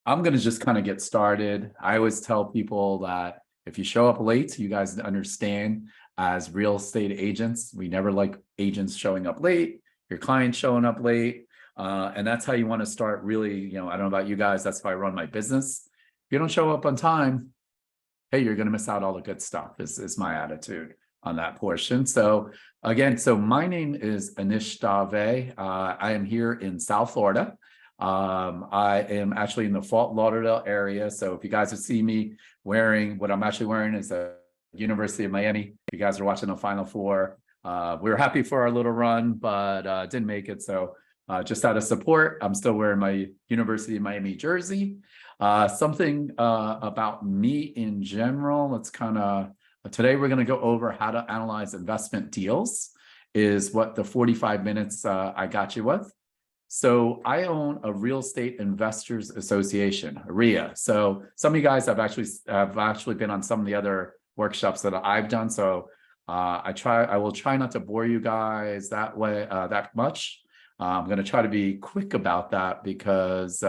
I'm going to just kind of get started. I always tell people that if you show up late, you guys understand as real estate agents, we never like agents showing up late, your clients showing up late. And that's how you want to start really, I don't know about you guys, that's how I run my business. If you don't show up on time, hey, you're going to miss out all the good stuff is my attitude on that portion. So again, so my name is Anish Dave. I am here in South Florida. I am actually in the Fort Lauderdale area. So if you guys would see me wearing, what I'm actually wearing is a University of Miami. If you guys are watching the Final Four, we were happy for our little run, but didn't make it. So just out of support, I'm still wearing my University of Miami jersey. Something about me in general, let's kind of, today we're going to go over how to analyze investment deals is what the 45 minutes I got you with. So I own a Real Estate Investors Association, RIA. So some of you guys have actually been on some of the other workshops that I've done. So I will try not to bore you guys that way that much. I'm going to try to be quick about that because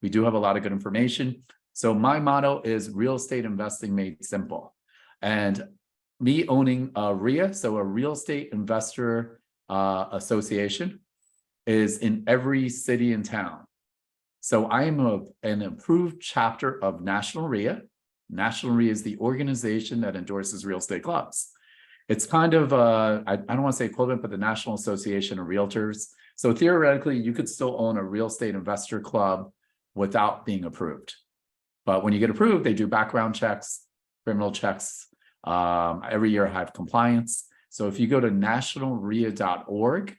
we do have a lot of good information. So my motto is real estate investing made simple. And me owning a RIA, so a Real Estate Investor Association, is in every city and town. So I am an approved chapter of National RIA. National RIA is the organization that endorses real estate clubs. It's kind of, I don't want to say equivalent, but the National Association of Realtors. So theoretically, you could still own a real estate investor club without being approved. But when you get approved, they do background checks, criminal checks. Every year I have compliance. So if you go to nationalria.org,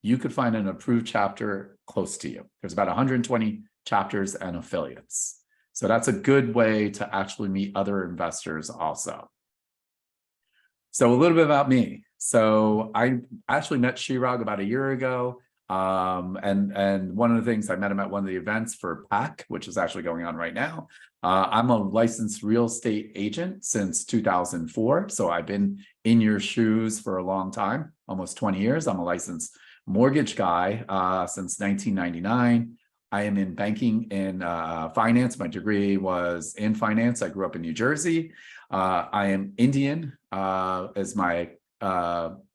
you could find an approved chapter close to you. There's about 120 chapters and affiliates. So that's a good way to actually meet other investors also. So a little bit about me. So I actually met Chirag about a year ago. And one of the things, I met him at one of the events for PAC, which is actually going on right now. I'm a licensed real estate agent since 2004. So I've been in your shoes for a long time, almost 20 years. I'm a licensed mortgage guy since 1999. I am in banking and finance. My degree was in finance. I grew up in New Jersey. I am Indian as my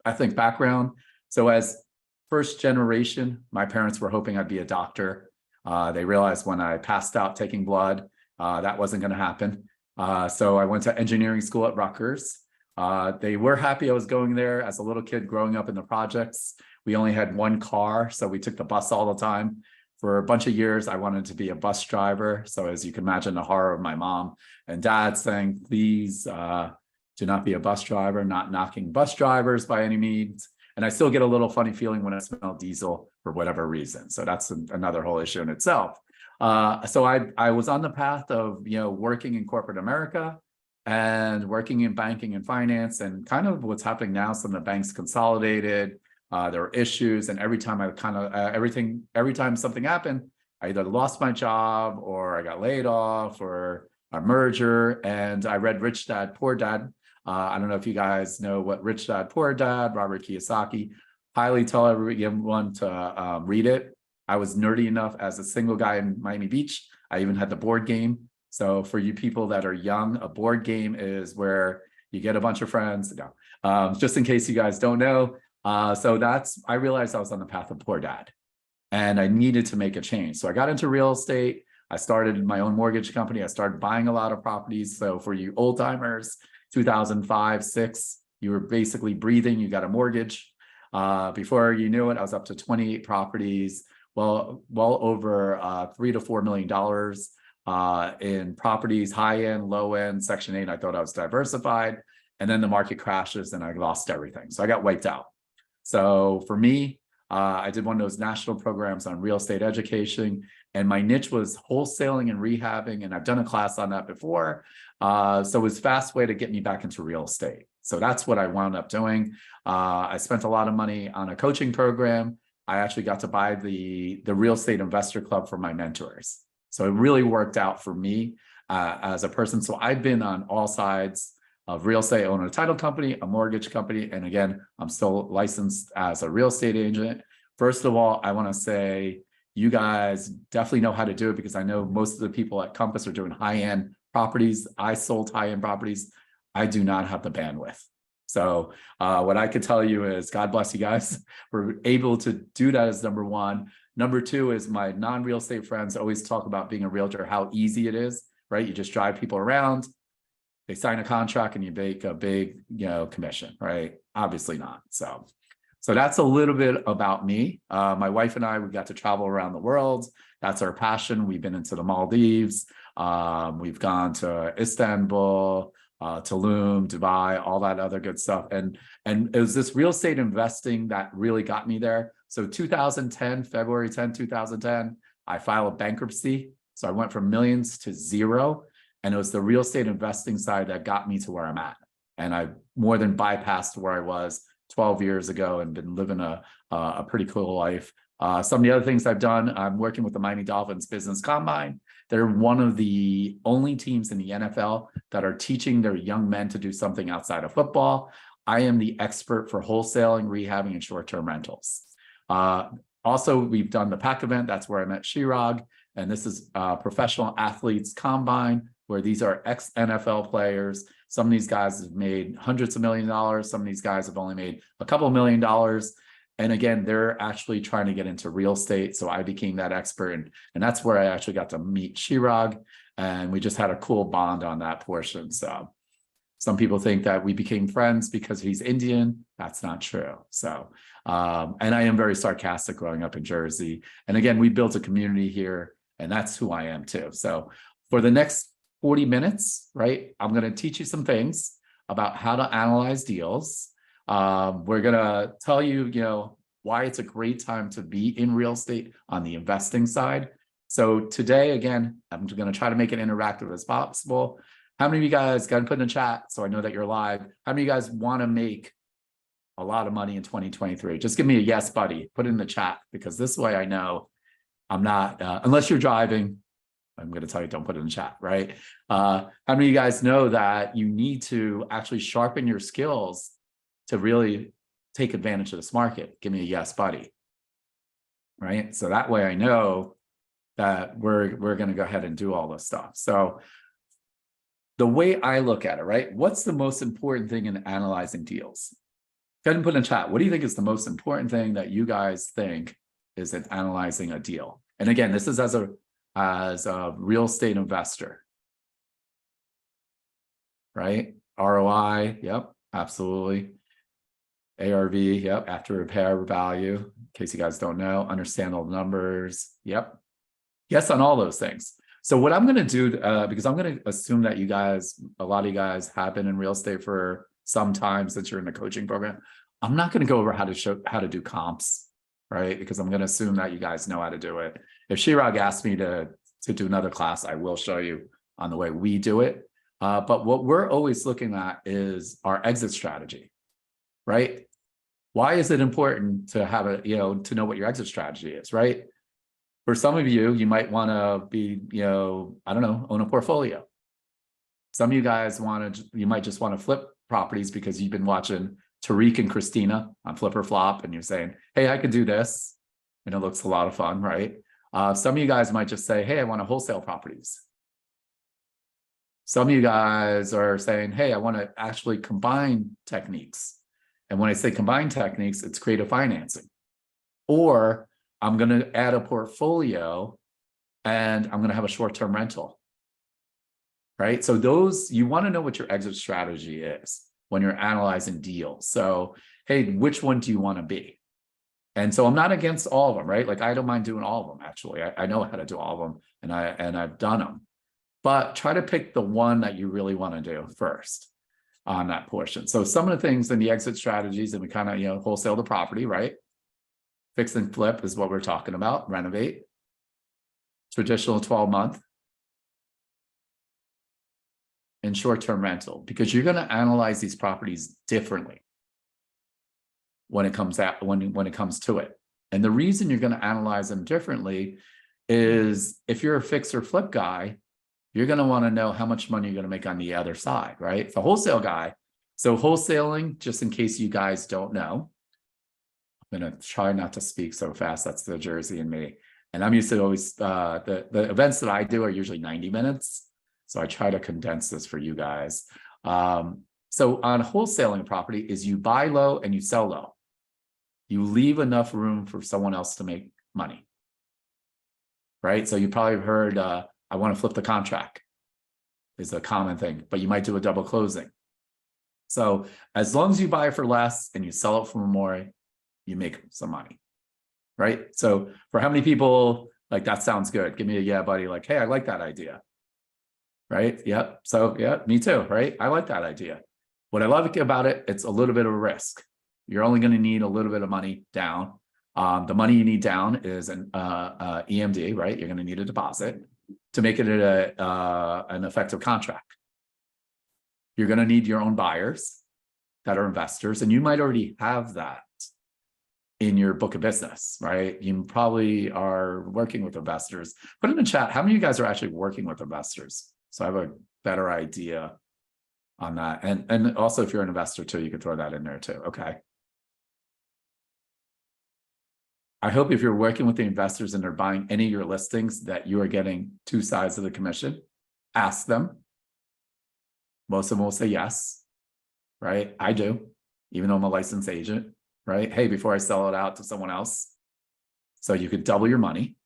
ethnic background. So as first generation, my parents were hoping I'd be a doctor. They realized when I passed out taking blood, that wasn't going to happen. So I went to engineering school at Rutgers. They were happy I was going there. As a little kid growing up in the projects, we only had one car, so we took the bus all the time. For a bunch of years, I wanted to be a bus driver. So as you can imagine, the horror of my mom and dad saying, please do not be a bus driver, not knocking bus drivers by any means. And I still get a little funny feeling when I smell diesel for whatever reason. So that's another whole issue in itself. So I was on the path of, working in corporate America and working in banking and finance, and kind of what's happening now. Some of the banks consolidated. There were issues, and every time every time something happened, I either lost my job or I got laid off or a merger. And I read Rich Dad, Poor Dad. I don't know if you guys know what Rich Dad, Poor Dad, Robert Kiyosaki. Highly tell everyone to read it. I was nerdy enough as a single guy in Miami Beach. I even had the board game. So for you people that are young, a board game is where you get a bunch of friends. Just in case you guys don't know. So I realized I was on the path of Poor Dad and I needed to make a change. So I got into real estate. I started my own mortgage company. I started buying a lot of properties. So for you old timers, 2005, 6, you were basically breathing, you got a mortgage. Before you knew it, I was up to 28 properties, well over $3 to $4 million in properties, high end, low end, Section 8. I thought I was diversified. And then the market crashes and I lost everything. So I got wiped out. So for me, I did one of those national programs on real estate education, and my niche was wholesaling and rehabbing. And I've done a class on that before. So it was a fast way to get me back into real estate. So that's what I wound up doing. I spent a lot of money on a coaching program. I actually got to buy the Real Estate Investor Club for my mentors. So it really worked out for me as a person. So I've been on all sides of real estate. I own a title company, a mortgage company, and again, I'm still licensed as a real estate agent. First of all, I want to say You guys definitely know how to do it, because I know most of the people at Compass are doing high-end properties. I sold high-end properties. I do not have the bandwidth. So what I could tell you is, God bless you guys. We're able to do that as number one. Number two is, my non-real estate friends always talk about being a realtor, how easy it is, right? You just drive people around, they sign a contract, and you make a big, commission, right? Obviously not. So that's a little bit about me. My wife and I, we got to travel around the world. That's our passion. We've been into the Maldives. We've gone to Istanbul, Tulum, Dubai, all that other good stuff. And it was this real estate investing that really got me there. So 2010, February 10, 2010, I filed bankruptcy. So I went from millions to zero. And it was the real estate investing side that got me to where I'm at. And I more than bypassed where I was 12 years ago and been living a pretty cool life. Some of the other things I've done, I'm working with the Miami Dolphins Business Combine. They're one of the only teams in the NFL that are teaching their young men to do something outside of football. I am the expert for wholesaling, rehabbing, and short-term rentals. Also, we've done the PAC event. That's where I met Chirag. And this is Professional Athletes Combine, where these are ex-NFL players. Some of these guys have made hundreds of millions of dollars. Some of these guys have only made a couple of $1 million. And again, they're actually trying to get into real estate. So I became that expert. And that's where I actually got to meet Chirag. And we just had a cool bond on that portion. So some people think that we became friends because he's Indian. That's not true. So, and I am very sarcastic growing up in Jersey. And again, we built a community here, and that's who I am too. So for the next 40 minutes, right, I'm going to teach you some things about how to analyze deals. We're going to tell you, why it's a great time to be in real estate on the investing side. So today, again, I'm going to try to make it interactive as possible. How many of you guys got to put in the chat so I know that you're live? How many of you guys want to make a lot of money in 2023? Just give me a yes, buddy. Put it in the chat, because this way I know I'm not, unless you're driving, I'm going to tell you, don't put it in the chat, right? How many of you guys know that you need to actually sharpen your skills to really take advantage of this market? Give me a yes, buddy, right? So that way I know that we're going to go ahead and do all this stuff. So the way I look at it, right? What's the most important thing in analyzing deals? Go ahead and put in chat. What do you think is the most important thing that you guys think is in analyzing a deal? And again, this is as a real estate investor, right? ROI, yep, absolutely. ARV, yep, after repair value, in case you guys don't know, understand all the numbers, yep. Yes on all those things. So what I'm going to do, because I'm going to assume that you guys, a lot of you guys have been in real estate for some time since you're in the coaching program. I'm not going to go over how to do comps, right? Because I'm going to assume that you guys know how to do it. If Chirag asked me to do another class, I will show you on the way we do it. But what we're always looking at is our exit strategy, right? Why is it important to have to know what your exit strategy is, right? For some of you, you might want to be, I don't know, own a portfolio. Some of you guys you might just want to flip properties because you've been watching Tariq and Christina on Flip or Flop, and you're saying, hey, I could do this. And it looks a lot of fun, right? Some of you guys might just say, hey, I want to wholesale properties. Some of you guys are saying, hey, I want to actually combine techniques. And when I say combine techniques, it's creative financing. Or I'm going to add a portfolio and I'm going to have a short-term rental, right? So you want to know what your exit strategy is when you're analyzing deals. So, hey, which one do you want to be? And so I'm not against all of them, right? Like I don't mind doing all of them, actually. I know how to do all of them, and I've done them. But try to pick the one that you really want to do first on that portion. So some of the things in the exit strategies, and we kind of, wholesale the property, right? Fix and flip is what we're talking about. Renovate. Traditional 12-month. And short-term rental, because you're going to analyze these properties differently when it comes to it. And the reason you're going to analyze them differently is if you're a fix or flip guy, you're going to want to know how much money you're going to make on the other side, right? The wholesale guy. So wholesaling, just in case you guys don't know, I'm going to try not to speak so fast. That's the Jersey in me. And I'm used to always, the events that I do are usually 90 minutes. So I try to condense this for you guys. So on wholesaling property is you buy low and you sell low. You leave enough room for someone else to make money. Right? So you probably heard, I want to flip the contract is a common thing, but you might do a double closing. So as long as you buy for less and you sell it for more, you make some money. Right? So for how many people, like, that sounds good? Give me a yeah, buddy. Like, hey, I like that idea. Right? Yep. So yeah, me too. Right? I like that idea. What I love about it, it's a little bit of a risk. You're only going to need a little bit of money down. The money you need down is an EMD, right? You're going to need a deposit to make it an effective contract. You're going to need your own buyers that are investors, and you might already have that in your book of business, right? You probably are working with investors. Put in the chat, how many of you guys are actually working with investors? So I have a better idea on that. And also, if you're an investor too, you can throw that in there too. Okay. I hope if you're working with the investors and they're buying any of your listings that you are getting 2 sides of the commission. Ask them. Most of them will say yes, right? I do, even though I'm a licensed agent, right? Hey, before I sell it out to someone else. So you could double your money.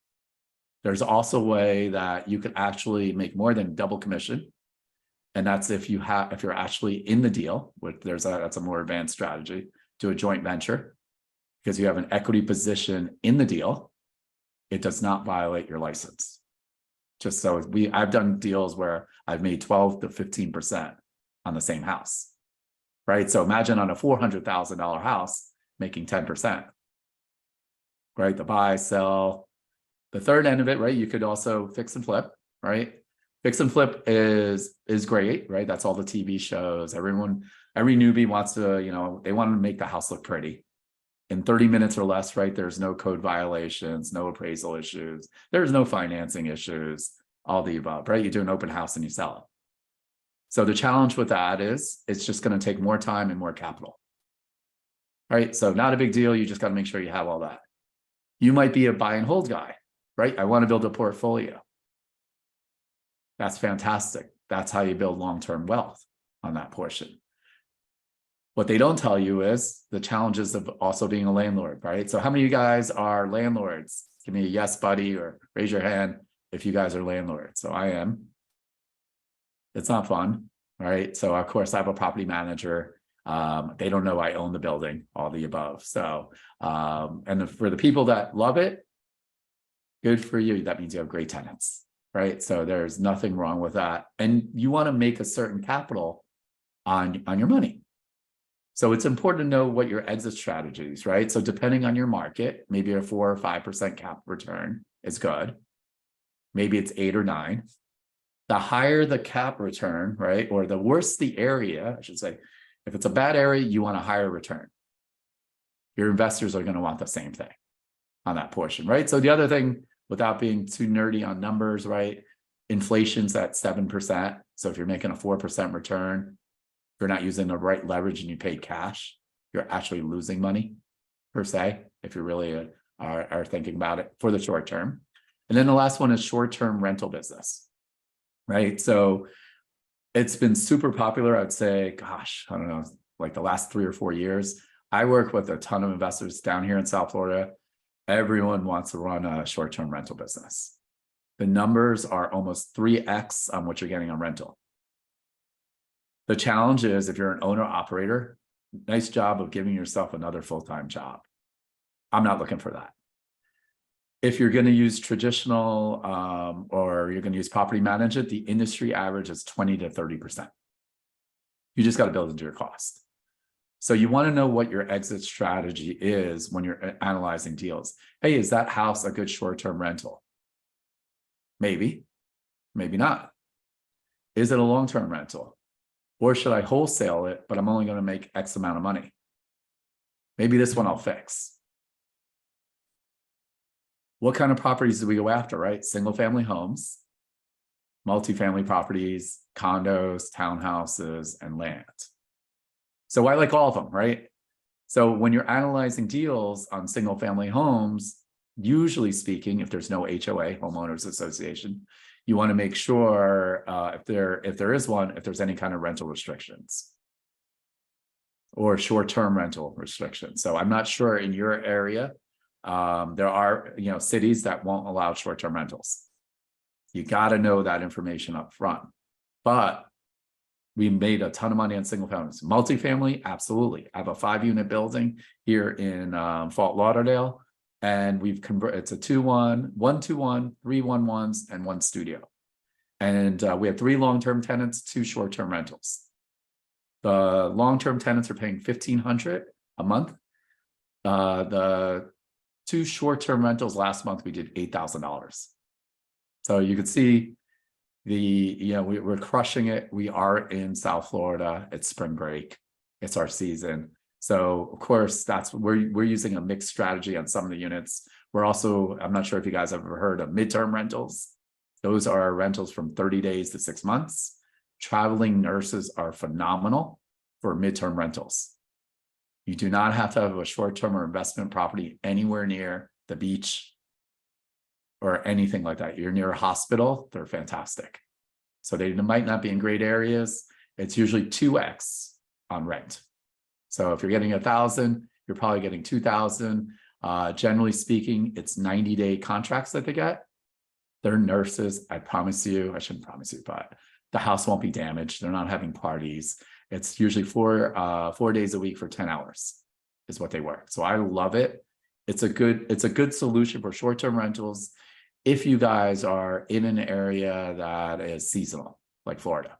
There's also a way that you could actually make more than double commission. And that's if you're actually in the deal, which that's a more advanced strategy, to a joint venture, because you have an equity position in the deal. It does not violate your license. Just so I've done deals where I've made 12 to 15% on the same house, right? So imagine on a $400,000 house making 10%, right? The buy, sell. The third end of it, right? You could also fix and flip, right? Fix and flip is great, right? That's all the TV shows. Every newbie wants to, they want to make the house look pretty. In 30 minutes or less, right? There's no code violations, no appraisal issues. There's no financing issues, all the above, right? You do an open house and you sell it. So the challenge with that is it's just going to take more time and more capital, right? So not a big deal. You just got to make sure you have all that. You might be a buy and hold guy, right? I want to build a portfolio. That's fantastic. That's how you build long-term wealth on that portion. What they don't tell you is the challenges of also being a landlord, right? So how many of you guys are landlords? Give me a yes, buddy, or raise your hand if you guys are landlords. So I am. It's not fun, right? So of course I have a property manager. They don't know I own the building, all the above. So, and for the people that love it, good for you. That means you have great tenants, right? So there's nothing wrong with that. And you want to make a certain capital on your money. So it's important to know what your exit strategies, right? So depending on your market, maybe a 4 or 5% cap return is good. Maybe it's 8 or 9. The higher the cap return, right? Or the worse the area, I should say, if it's a bad area, you want a higher return. Your investors are going to want the same thing on that portion, right? So the other thing, without being too nerdy on numbers, right? Inflation's at 7%. So if you're making a 4% return, if you're not using the right leverage and you paid cash, you're actually losing money per se, if you really are thinking about it for the short term. And then the last one is short-term rental business, right? So it's been super popular. I'd say, gosh, I don't know, like the last 3 or 4 years. I work with a ton of investors down here in South Florida. Everyone wants to run a short-term rental business. The numbers are almost 3x on what you're getting on rental. The challenge is if you're an owner operator, nice job of giving yourself another full-time job. I'm not looking for that. If you're going to use traditional or you're going to use property management, the industry average is 20 to 30%. You just got to build into your cost. So you want to know what your exit strategy is when you're analyzing deals. Hey, is that house a good short-term rental? Maybe, maybe not. Is it a long-term rental? Or should I wholesale it, but I'm only going to make X amount of money? Maybe this one I'll fix. What kind of properties do we go after, right? Single family homes, multifamily properties, condos, townhouses, and land. So I like all of them, right? So when you're analyzing deals on single family homes, usually speaking, if there's no HOA, homeowners association, you want to make sure if there is one, if there's any kind of rental restrictions or short-term rental restrictions. So I'm not sure in your area, there are cities that won't allow short-term rentals. You got to know that information up front. But we made a ton of money on single families. Multifamily, absolutely. I have a 5-unit building here in Fort Lauderdale, and we've converted. It's a 2-1, 1-2-1, 3 1-1s, and 1 studio. And we have 3 long-term tenants, 2 short-term rentals. The long-term tenants are paying $1,500 a month. The 2 short-term rentals last month we did $8,000. So you could see we're crushing it. We are in South Florida. It's spring break. It's our season. So of course, we're using a mixed strategy on some of the units. We're also, I'm not sure if you guys have ever heard of midterm rentals. Those are rentals from 30 days to 6 months. Traveling nurses are phenomenal for midterm rentals. You do not have to have a short-term or investment property anywhere near the beach or anything like that. You're near a hospital, they're fantastic. So they might not be in great areas. It's usually 2x on rent. So if you're getting 1,000, you're probably getting 2,000. Generally speaking, it's 90-day contracts that they get. They're nurses. I promise you, I shouldn't promise you, but the house won't be damaged. They're not having parties. It's usually 4 days a week for 10 hours is what they work. So I love it. It's a good solution for short-term rentals if you guys are in an area that is seasonal, like Florida.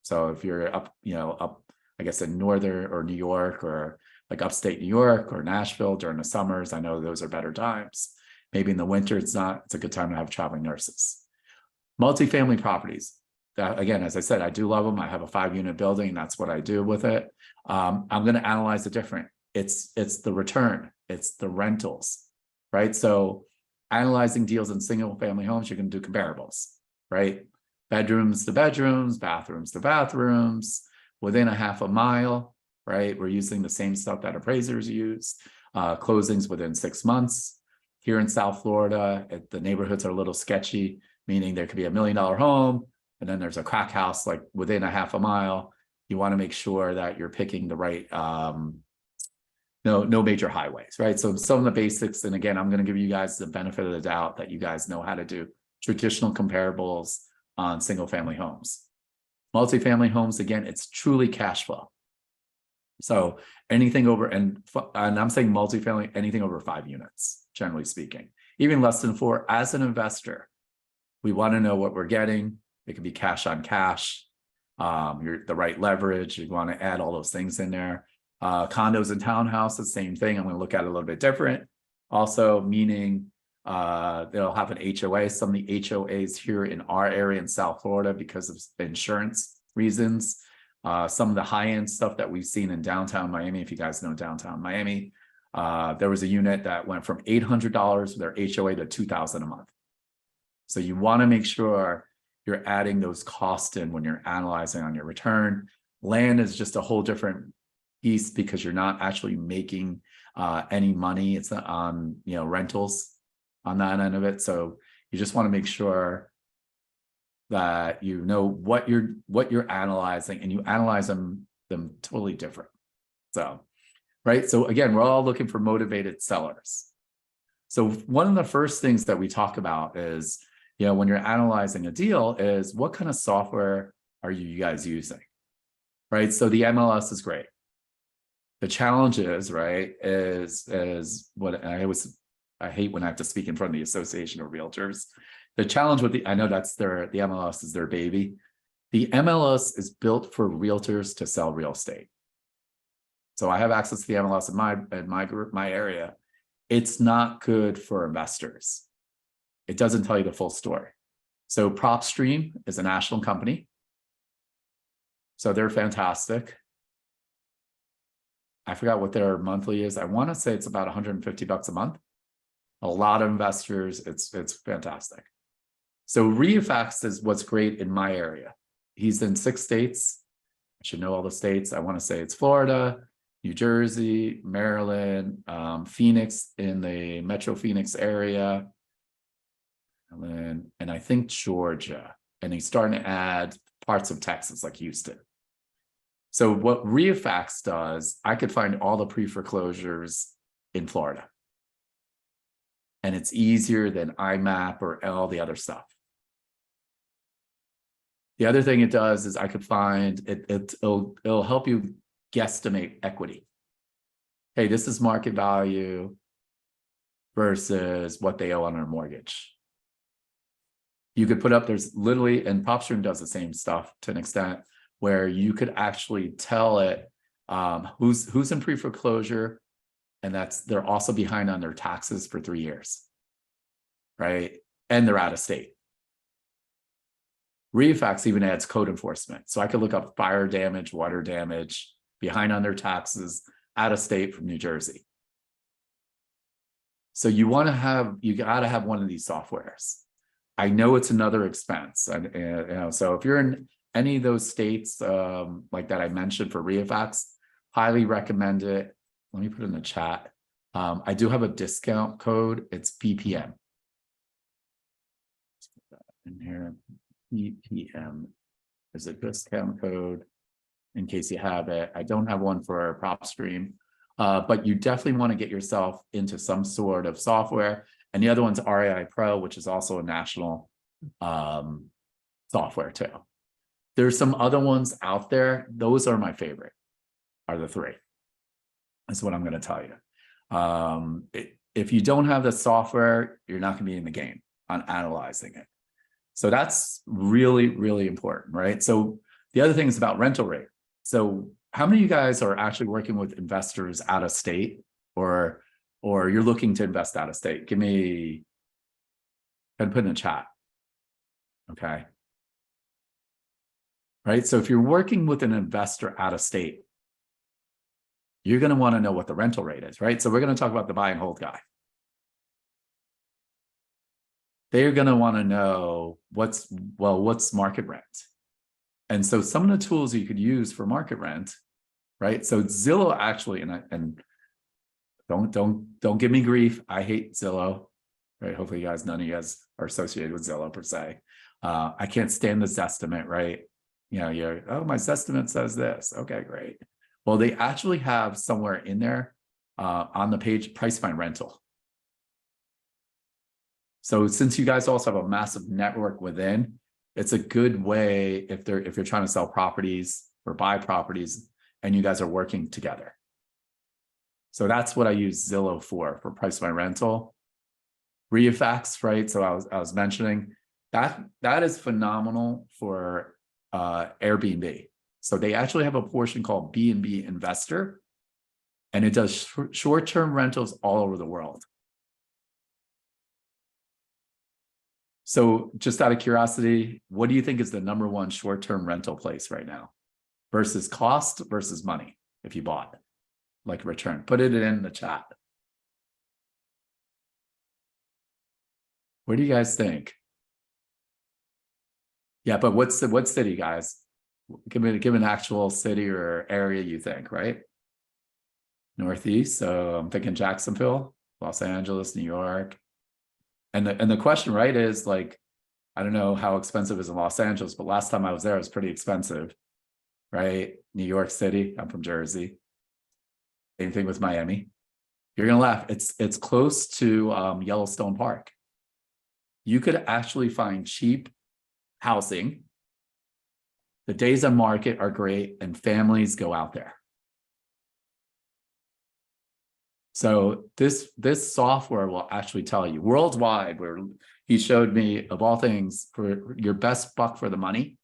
So if you're up, I guess in northern or New York or like upstate New York or Nashville during the summers, I know those are better times. Maybe in the winter, it's not. It's a good time to have traveling nurses. Multifamily properties. That, again, as I said, I do love them. I have a 5-unit building. That's what I do with it. I'm going to analyze it different. It's the return. It's the rentals, right? So analyzing deals in single family homes, you can do comparables, right? Bedrooms to bedrooms, bathrooms to bathrooms, within a half a mile, right? We're using the same stuff that appraisers use. Closings within 6 months. Here in South Florida, the neighborhoods are a little sketchy, meaning there could be $1 million home, and then there's a crack house like within a half a mile. You want to make sure that you're picking the right, no major highways, right? So some of the basics, and again, I'm going to give you guys the benefit of the doubt that you guys know how to do traditional comparables on single family homes. Multifamily homes, again, it's truly cash flow. So anything over, and I'm saying multifamily, anything over 5 units, generally speaking, even less than 4. As an investor, we want to know what we're getting. It could be cash on cash, the right leverage. You want to add all those things in there. Condos and townhouses, same thing. I'm going to look at it a little bit different. Also, meaning they'll have an HOA. Some of the HOAs here in our area in South Florida, because of insurance reasons, some of the high-end stuff that we've seen in downtown Miami, if you guys know downtown Miami, there was a unit that went from $800 with their HOA to $2,000 a month. So you want to make sure you're adding those costs in when you're analyzing on your return. Land is just a whole different piece because you're not actually making any money. It's not on rentals on that end of it. So you just want to make sure that you know what you're analyzing, and you analyze them totally different. So, right. So again, we're all looking for motivated sellers. So one of the first things that we talk about is, when you're analyzing a deal, is what kind of software are you guys using, right? So the MLS is great. The challenge is, right, is what I hate when I have to speak in front of the Association of Realtors. The challenge with I know that's the MLS is their baby. The MLS is built for realtors to sell real estate. So I have access to the MLS in my group, my area. It's not good for investors. It doesn't tell you the full story. So PropStream is a national company. So they're fantastic. I forgot what their monthly is. I want to say it's about $150 a month. A lot of investors, it's fantastic. So Refax is what's great in my area. He's in 6 states. I should know all the states. I want to say it's Florida, New Jersey, Maryland, Phoenix in the Metro Phoenix area, and I think Georgia. And he's starting to add parts of Texas like Houston. So what REIFax does, I could find all the pre-foreclosures in Florida. And it's easier than IMAP or all the other stuff. The other thing it does is I could find it'll help you guesstimate equity. Hey, this is market value versus what they owe on their mortgage. You could put up, there's literally, and PropStream does the same stuff to an extent, where you could actually tell it who's in pre-foreclosure, and they're also behind on their taxes for 3 years, right? And they're out of state. REIFax even adds code enforcement. So I could look up fire damage, water damage, behind on their taxes, out of state from New Jersey. So you gotta have one of these softwares. I know it's another expense. And so if you're in any of those states like that I mentioned for REIFax, highly recommend it. Let me put it in the chat. I do have a discount code. It's BPM. Let's put that in here. BPM is a discount code in case you have it. I don't have one for PropStream, but you definitely want to get yourself into some sort of software. And the other one's REI Pro, which is also a national software too. There's some other ones out there. Those are my favorite, are the three. That's what I'm going to tell you. If you don't have the software, you're not going to be in the game on analyzing it. So that's really, really important, right? So the other thing is about rental rate. So how many of you guys are actually working with investors out of state, or you're looking to invest out of state? Give me, and put in the chat. Okay. Right. So if you're working with an investor out of state, you're going to want to know what the rental rate is, right? So we're going to talk about the buy and hold guy. They're going to want to know what's market rent. And so some of the tools you could use for market rent, right? So Zillow actually, and don't give me grief. I hate Zillow, right? Hopefully none of you guys are associated with Zillow per se. I can't stand the Zestimate, right? Oh, my Zestimate says this. Okay, great. Well, they actually have somewhere in there on the page, price find rental. So since you guys also have a massive network within, it's a good way if you're trying to sell properties or buy properties and you guys are working together. So that's what I use Zillow for price find rental. REIFax, right? So I was mentioning that is phenomenal for Airbnb. So they actually have a portion called B&B Investor, and it does short-term rentals all over the world. So just out of curiosity, what do you think is the #1 short-term rental place right now versus cost versus money if you bought, like return? Put it in the chat. What do you guys think? Yeah, but what city, guys? Give an actual city or area you think, right? Northeast. So I'm thinking Jacksonville, Los Angeles, New York. And the question, right, is like, I don't know how expensive it is in Los Angeles, but last time I was there, it was pretty expensive, right? New York City. I'm from Jersey. Same thing with Miami. You're gonna laugh. It's close to Yellowstone Park. You could actually find cheap housing. The days on market are great, and families go out there. So this software will actually tell you worldwide, where he showed me, of all things, for your best buck for the money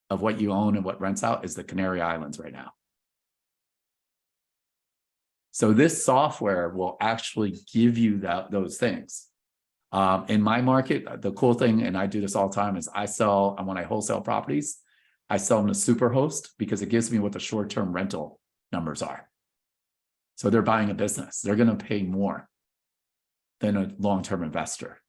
of what you own and what rents out is the Canary Islands right now. So this software will actually give you those things. In my market, the cool thing, and I do this all the time, is when I wholesale properties, I sell them to Superhost because it gives me what the short-term rental numbers are. So they're buying a business. They're going to pay more than a long-term investor.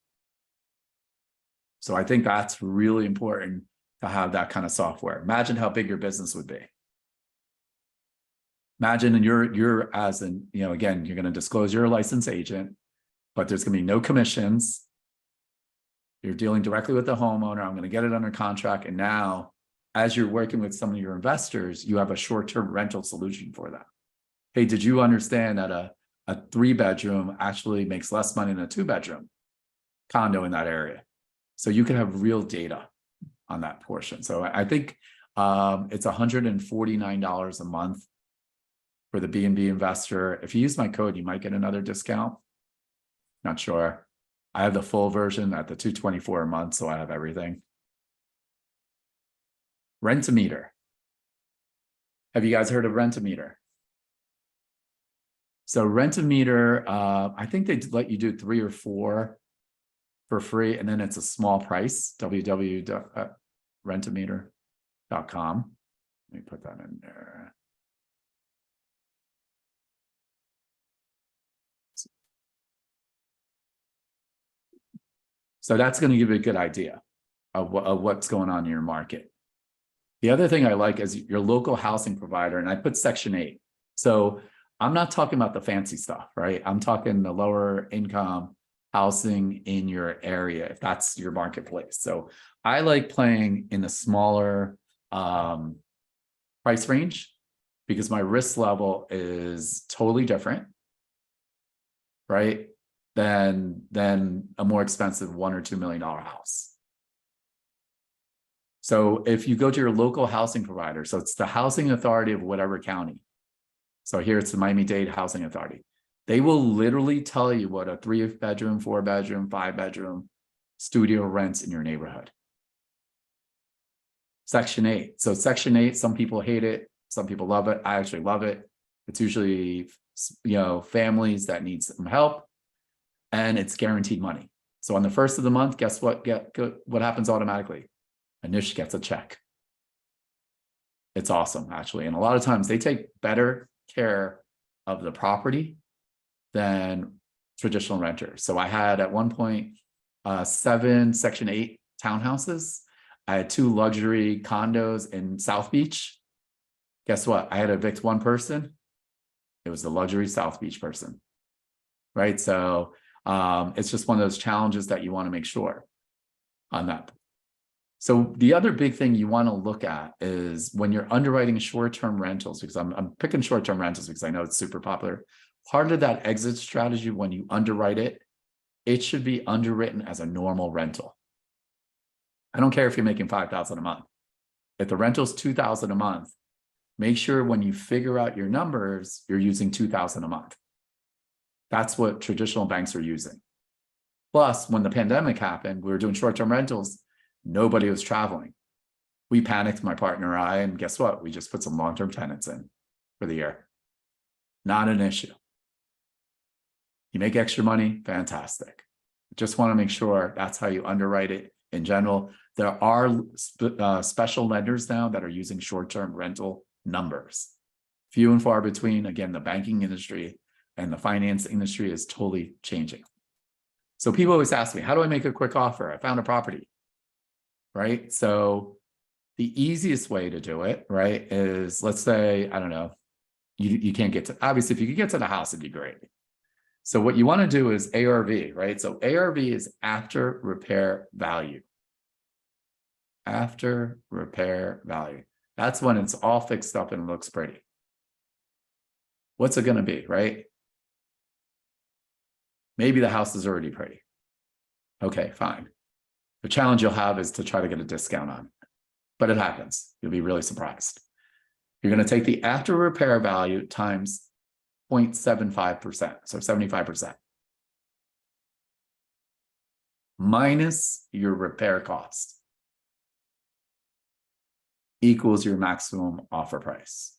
So I think that's really important to have that kind of software. Imagine how big your business would be. Imagine you're as an, again, you're going to disclose you're a licensed agent, but there's going to be no commissions. You're dealing directly with the homeowner. I'm going to get it under contract. And now, as you're working with some of your investors, you have a short-term rental solution for them. Hey, did you understand that a 3-bedroom actually makes less money than a 2-bedroom condo in that area? So you can have real data on that portion. So I think it's $149 a month for the B&B investor. If you use my code, you might get another discount. Not sure. I have the full version at the $224 a month, so I have everything. Rent-A-Meter. Have you guys heard of Rent-A-Meter? So Rent-A-Meter, I think they let you do 3 or 4 for free, and then it's a small price, www.rentameter.com. Let me put that in there. So that's going to give you a good idea of what's going on in your market. The other thing I like is your local housing provider, and I put Section 8. So I'm not talking about the fancy stuff, right? I'm talking the lower income housing in your area, if that's your marketplace. So I like playing in the smaller price range because my risk level is totally different, right? Than a more expensive $1 or $2 million house. So if you go to your local housing provider, so it's the housing authority of whatever county. So here it's the Miami-Dade Housing Authority. They will literally tell you what a 3-bedroom, 4-bedroom, 5-bedroom studio rents in your neighborhood. Section 8. So Section 8, some people hate it, some people love it. I actually love it. It's usually, families that need some help, and it's guaranteed money. So on the first of the month, guess what? What happens automatically? Anish gets a check. It's awesome, actually. And a lot of times they take better care of the property than traditional renters. So I had at one point 7 Section 8 townhouses. I had 2 luxury condos in South Beach. Guess what? I had to evict one person. It was the luxury South Beach person, right? So it's just one of those challenges that you want to make sure on that. So the other big thing you want to look at is when you're underwriting short-term rentals, because I'm picking short-term rentals because I know it's super popular. Part of that exit strategy, when you underwrite it, it should be underwritten as a normal rental. I don't care if you're making $5,000 a month. If the rental's $2,000 a month, make sure when you figure out your numbers, you're using $2,000 a month. That's what traditional banks are using. Plus, when the pandemic happened, we were doing short-term rentals. Nobody was traveling. We panicked, my partner and I, and guess what? We just put some long-term tenants in for the year. Not an issue. You make extra money, fantastic. Just want to make sure that's how you underwrite it in general. There are special lenders now that are using short-term rental numbers. Few and far between. Again, the banking industry and the finance industry is totally changing. So people always ask me, how do I make a quick offer? I found a property, right? So the easiest way to do it, right, is let's say, I don't know, you can't get to, obviously if you could get to the house, it'd be great. So what you want to do is ARV, right? So ARV is after repair value. After repair value. That's when it's all fixed up and looks pretty. What's it going to be, right? Maybe the house is already pretty. Okay, fine. The challenge you'll have is to try to get a discount on it. But it happens. You'll be really surprised. You're going to take the after repair value times 0.75%, so 75%. Minus your repair cost equals your maximum offer price.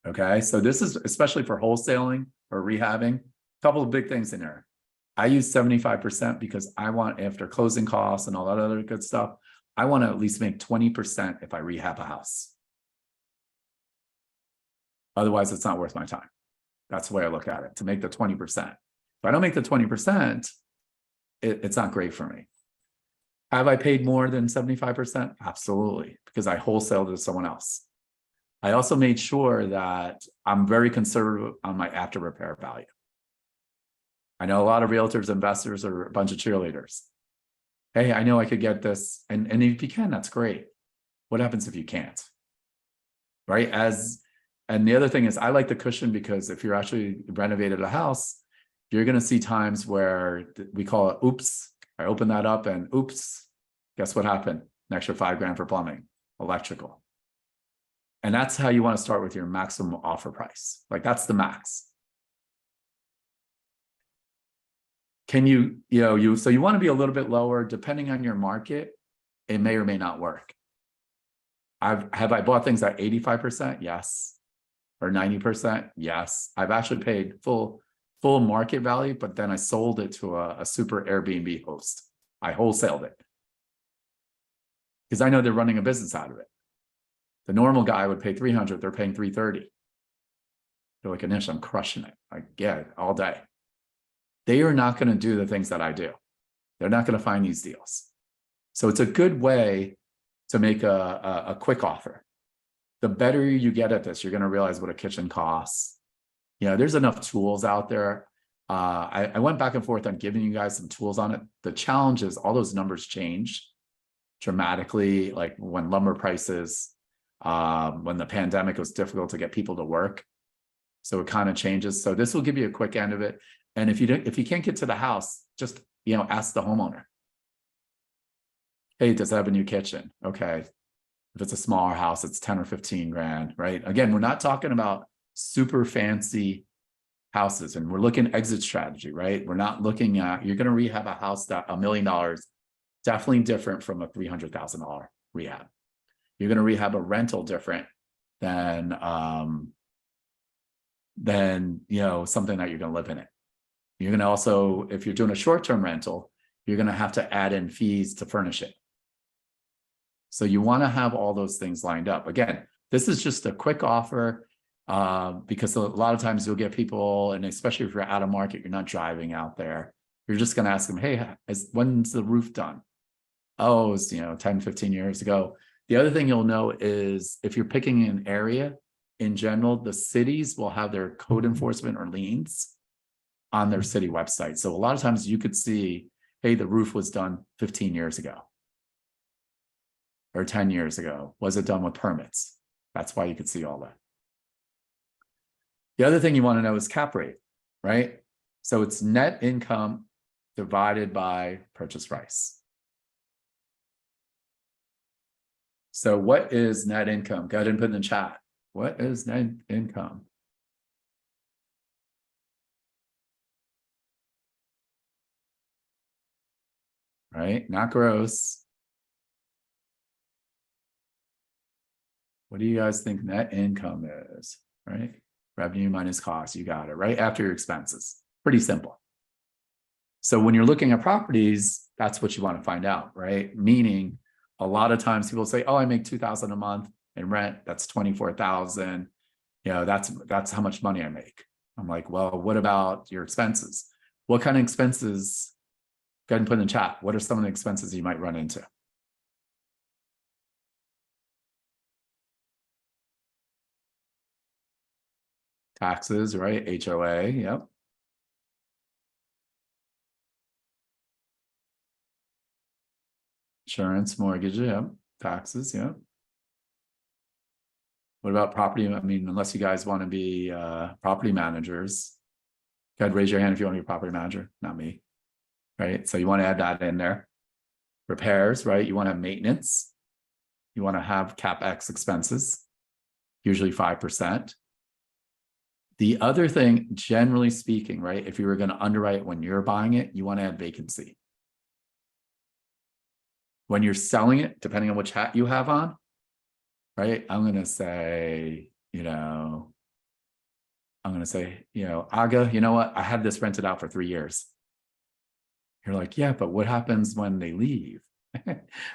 Okay, so this is especially for wholesaling or rehabbing. A couple of big things in there. I use 75% because I want, after closing costs and all that other good stuff, I want to at least make 20% if I rehab a house. Otherwise, it's not worth my time. That's the way I look at it, to make the 20%. If I don't make the 20%, it's not great for me. Have I paid more than 75%? Absolutely, because I wholesaled to someone else. I also made sure that I'm very conservative on my after repair value. I know a lot of realtors, investors are a bunch of cheerleaders. Hey, I know I could get this. And if you can, that's great. What happens if you can't? Right? And the other thing is I like the cushion because if you're actually renovated a house, you're going to see times where we call it oops. I open that up and oops, guess what happened? An extra $5,000 for plumbing, electrical. And that's how you want to start with your maximum offer price. Like that's the max. Can so you want to be a little bit lower depending on your market. It may or may not work. Have I bought things at 85%? Yes. Or 90%? Yes. I've actually paid full market value, but then I sold it to a super Airbnb host. I wholesaled it because I know they're running a business out of it. The normal guy would pay 300, they're paying 330. They're like, Anish, I'm crushing it. I get it all day. They are not going to do the things that I do. They're not going to find these deals. So it's a good way to make a quick offer. The better you get at this, you're going to realize what a kitchen costs. There's enough tools out there. I went back and forth on giving you guys some tools on it. The challenge is all those numbers change dramatically, like when lumber prices, when the pandemic was difficult to get people to work. So it kind of changes. So this will give you a quick end of it. And if you can't get to the house, just ask the homeowner. Hey, does it have a new kitchen? Okay. If it's a smaller house, it's 10 or 15 grand, right? Again, we're not talking about super fancy houses, and we're looking exit strategy, right? We're not looking at, you're going to rehab a house that $1 million, definitely different from a $300,000 rehab. You're going to rehab a rental different than something that you're going to live in it. You're going to also, if you're doing a short-term rental, you're going to have to add in fees to furnish it. So you want to have all those things lined up. Again, this is just a quick offer because a lot of times you'll get people, and especially if you're out of market, you're not driving out there. You're just going to ask them, hey, when's the roof done? Oh, it was 10, 15 years ago. The other thing you'll know is if you're picking an area, in general, the cities will have their code enforcement or liens on their city website. So a lot of times you could see, hey, the roof was done 15 years ago or 10 years ago. Was it done with permits? That's why you could see all that. The other thing you want to know is cap rate, right? So it's net income divided by purchase price. So what is net income? Go ahead and put in the chat. What is net income? Right? Not gross. What do you guys think net income is? Right? Revenue minus cost. You got it. Right after your expenses. Pretty simple. So when you're looking at properties, that's what you want to find out, right? Meaning a lot of times people say, oh, I make $2,000 a month in rent. That's $24,000. That's how much money I make. I'm like, well, what about your expenses? What kind of expenses? Go ahead and put in the chat. What are some of the expenses you might run into? Taxes, right? HOA, yep. Insurance, mortgage, yep. Taxes, yep. What about property? I mean, unless you guys want to be property managers, go ahead, raise your hand if you want to be a property manager, not me, right? So you want to add that in there. Repairs, right? You want to have maintenance. You want to have CapEx expenses, usually 5%. The other thing, generally speaking, right? If you were going to underwrite when you're buying it, you want to add vacancy. When you're selling it, depending on which hat you have on, right? I'm going to say, Aga, you know what? I had this rented out for 3 years. You're like, yeah, but what happens when they leave?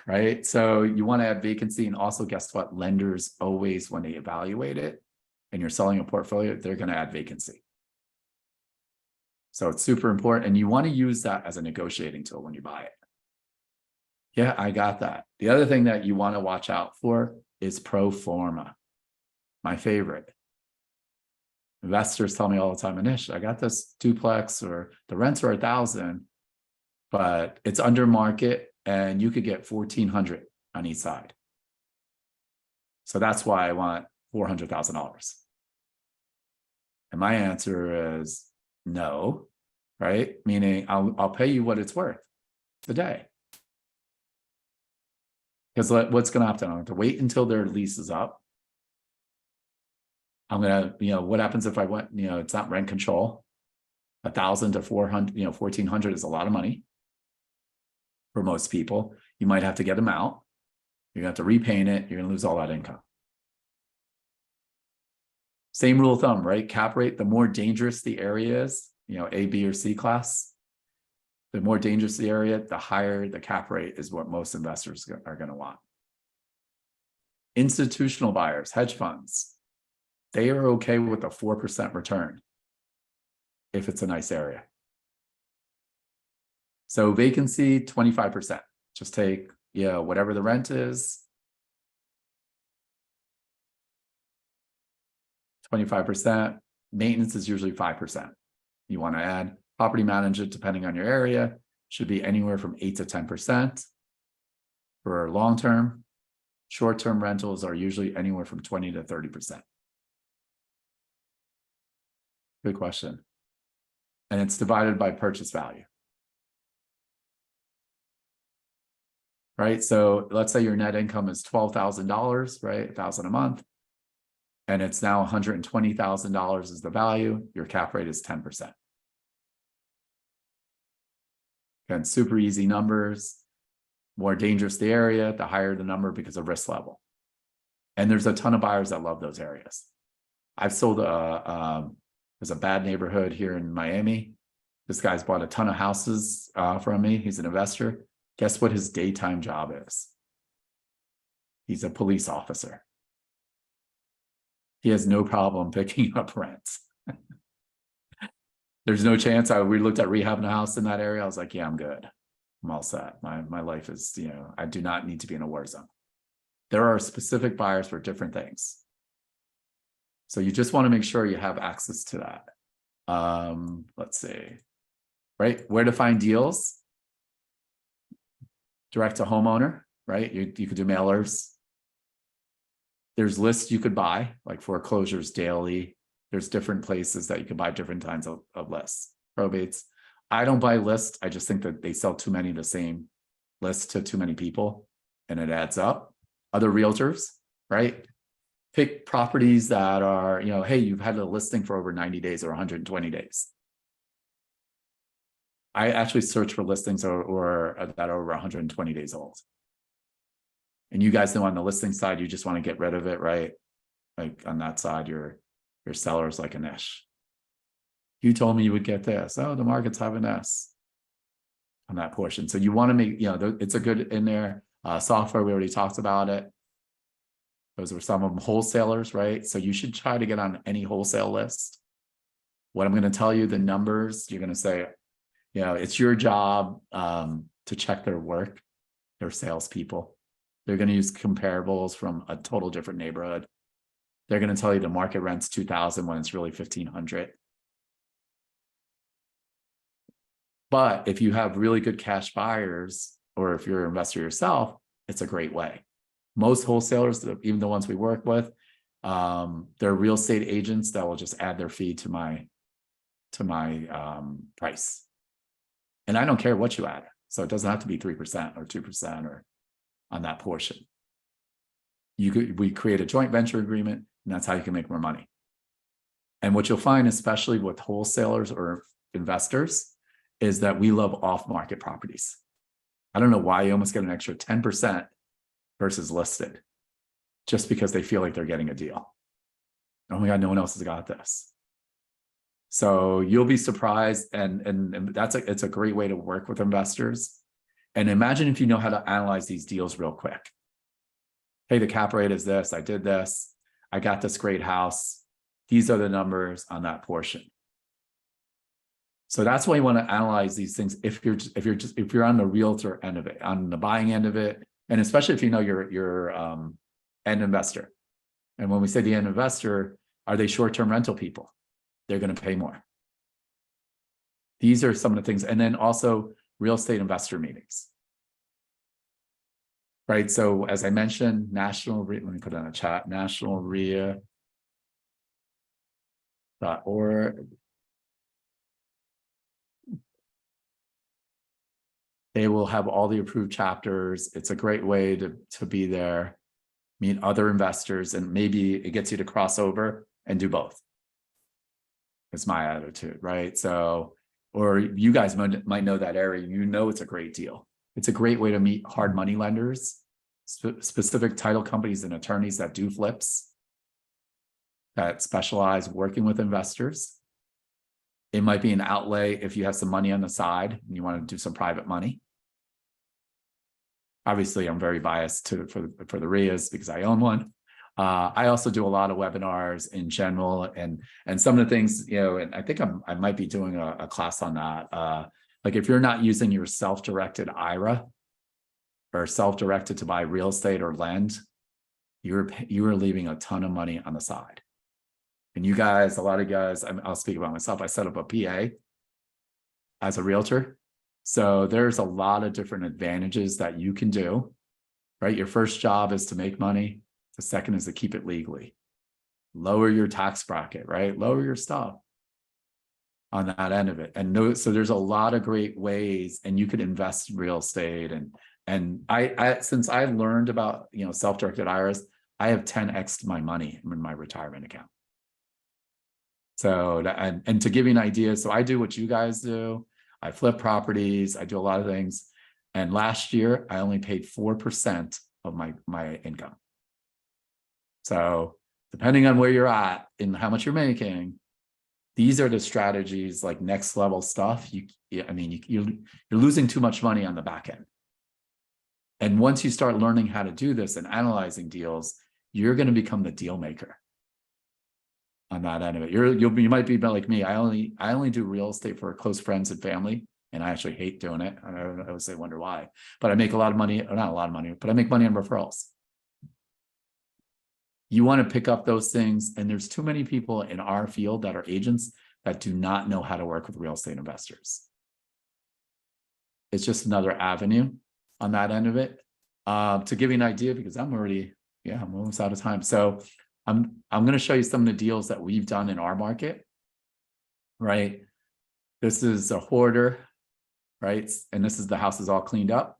Right? So you want to add vacancy. And also, guess what? Lenders always, when they evaluate it and you're selling a portfolio, they're going to add vacancy. So it's super important. And you want to use that as a negotiating tool when you buy it. Yeah, I got that. The other thing that you want to watch out for is pro forma. my favorite. Investors tell me all the time, Anish, I got this duplex or the rents are 1,000, but it's under market and you could get 1,400 on each side. So that's why I want $400,000. And my answer is no, right? Meaning I'll pay you what it's worth today. Because what's going to happen? I'm going to wait until their lease is up. I'm going to, what happens if I went, it's not rent control. 1,000 to 400, 1,400 is a lot of money for most people. You might have to get them out. You're going to have to repaint it. You're going to lose all that income. Same rule of thumb, right? Cap rate, the more dangerous the area is, A, B, or C class, the more dangerous the area, the higher the cap rate is what most investors are going to want. Institutional buyers, hedge funds, they are okay with a 4% return if it's a nice area. So vacancy, 25%. Just take, whatever the rent is, 25%. Maintenance is usually 5%. You want to add property management, depending on your area, should be anywhere from 8 to 10%. For long-term, short-term rentals are usually anywhere from 20 to 30%. Good question. And it's divided by purchase value. Right? So let's say your net income is $12,000, right? $1,000 a month. And it's now $120,000 is the value. Your cap rate is 10%. Again, super easy numbers. More dangerous the area, the higher the number because of risk level. And there's a ton of buyers that love those areas. I've sold there's a bad neighborhood here in Miami. This guy's bought a ton of houses from me. He's an investor. Guess what his daytime job is? He's a police officer. He has no problem picking up rents. There's no chance. We looked at rehabbing a house in that area. I was like, yeah, I'm good. I'm all set. My life is, I do not need to be in a war zone. There are specific buyers for different things. So you just want to make sure you have access to that. Let's see, right? Where to find deals? Direct to homeowner, right? You could do mailers. There's lists you could buy, like foreclosures daily. There's different places that you can buy different kinds of lists. Probates. I don't buy lists. I just think that they sell too many of the same lists to too many people and it adds up. Other realtors, right? Pick properties that are, hey, you've had a listing for over 90 days or 120 days. I actually search for listings or that are over 120 days old. And you guys know on the listing side, you just want to get rid of it, right? Like on that side, your seller's like Anish. You told me you would get this. Oh, the market's having this on that portion. So you want to make, it's a good in there. Software, we already talked about it. Those were some of them wholesalers, right? So you should try to get on any wholesale list. What I'm going to tell you, the numbers, you're going to say, it's your job to check their work, their salespeople. They're going to use comparables from a total different neighborhood. They're going to tell you the market rent's 2,000 when it's really 1,500. But if you have really good cash buyers, or if you're an investor yourself, it's a great way. Most wholesalers, even the ones we work with, they're real estate agents that will just add their fee to my price. And I don't care what you add. So it doesn't have to be 3% or 2% or on that portion. We create a joint venture agreement, and that's how you can make more money. And what you'll find, especially with wholesalers or investors, is that we love off-market properties. I don't know why you almost get an extra 10% versus listed, just because they feel like they're getting a deal. Oh my God, no one else has got this. So you'll be surprised, and it's a great way to work with investors. And imagine if you know how to analyze these deals real quick. Hey, the cap rate is this. I did this. I got this great house. These are the numbers on that portion. So that's why you want to analyze these things if you're on the realtor end of it, on the buying end of it, and especially if you know you're end investor. And when we say the end investor, are they short-term rental people? They're going to pay more. These are some of the things. And then also real estate investor meetings. Right. So as I mentioned, let me put it in a chat, nationalrea.org. They will have all the approved chapters. It's a great way to be there, meet other investors, and maybe it gets you to cross over and do both. It's my attitude, right? So, or you guys might know that area. You know it's a great deal. It's a great way to meet hard money lenders, specific title companies and attorneys that do flips, that specialize working with investors. It might be an outlay if you have some money on the side and you want to do some private money. Obviously, I'm very biased for the RIAs because I own one. I also do a lot of webinars in general, and some of the things, and I think I might be doing a class on that. Like if you're not using your self-directed IRA or self-directed to buy real estate or lend, you are leaving a ton of money on the side. And you guys, a lot of guys, I'll speak about myself. I set up a PA as a realtor. So there's a lot of different advantages that you can do, right? Your first job is to make money. The second is to keep it legally. Lower your tax bracket, right? Lower your stuff on that end of it. And so there's a lot of great ways, and you could invest in real estate. And I since I learned about, self-directed IRAs, I have 10x my money in my retirement account. So, and to give you an idea, so I do what you guys do. I flip properties. I do a lot of things. And last year, I only paid 4% of my income. So depending on where you're at and how much you're making, these are the strategies, like next level stuff. You're losing too much money on the back end. And once you start learning how to do this and analyzing deals, you're going to become the deal maker on that end of it. You might be like me. I only do real estate for close friends and family, and I actually hate doing it. I would say wonder why, but I make a lot of money, or not a lot of money, but I make money on referrals. You want to pick up those things, and there's too many people in our field that are agents that do not know how to work with real estate investors. It's just another avenue on that end of it. To give you an idea, because I'm almost out of time. So I'm going to show you some of the deals that we've done in our market, right? This is a hoarder, right? And this is the house is all cleaned up.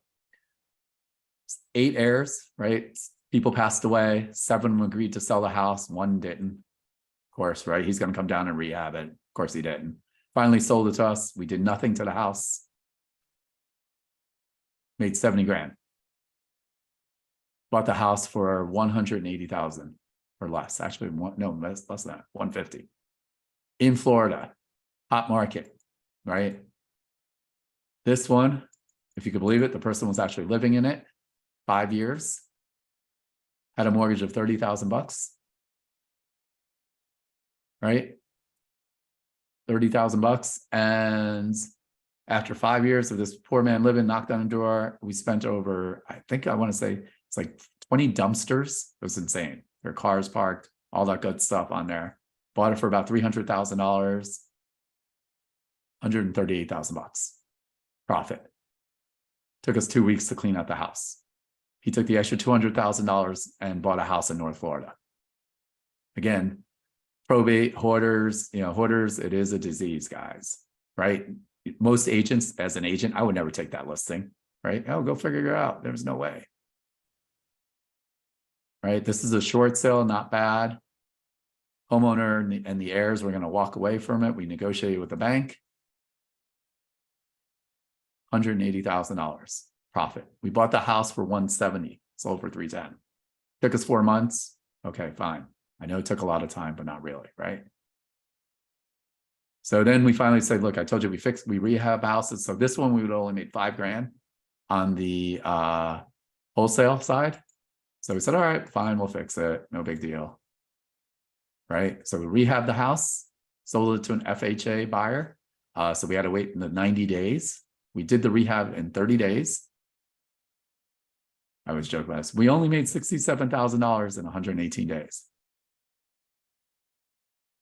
8 heirs, right? People passed away. 7 of them agreed to sell the house. 1 didn't, of course, right? He's going to come down and rehab it. Of course, he didn't. Finally sold it to us. We did nothing to the house. Made 70 grand. Bought the house for 180,000 or less. Actually, less than that, 150. In Florida, hot market, right? This one, if you could believe it, the person was actually living in it 5 years. Had a mortgage of $30,000, right? $30,000. And after 5 years of this poor man living, knocked on the door, we spent over, I want to say it's like 20 dumpsters. It was insane. Their cars parked, all that good stuff on there. Bought it for about $300,000, $138,000 profit. Took us 2 weeks to clean out the house. He took the extra $200,000 and bought a house in North Florida. Again, probate, hoarders, hoarders, it is a disease, guys, right? Most agents, as an agent, I would never take that listing, right? Oh, go figure it out. There's no way. Right? This is a short sale, not bad. Homeowner and the heirs were going to walk away from it. We negotiated with the bank. $180,000 profit. We bought the house for $170, sold for $310. Took us 4 months. Okay, fine. I know it took a lot of time, but not really, right? So then we finally said, look, I told you we rehab houses. So this one we would only make 5 grand on the wholesale side. So we said, all right, fine, we'll fix it. No big deal. Right? So we rehabbed the house, sold it to an FHA buyer. So we had to wait in the 90 days. We did the rehab in 30 days. I was joking about this. We only made $67,000 in 118 days.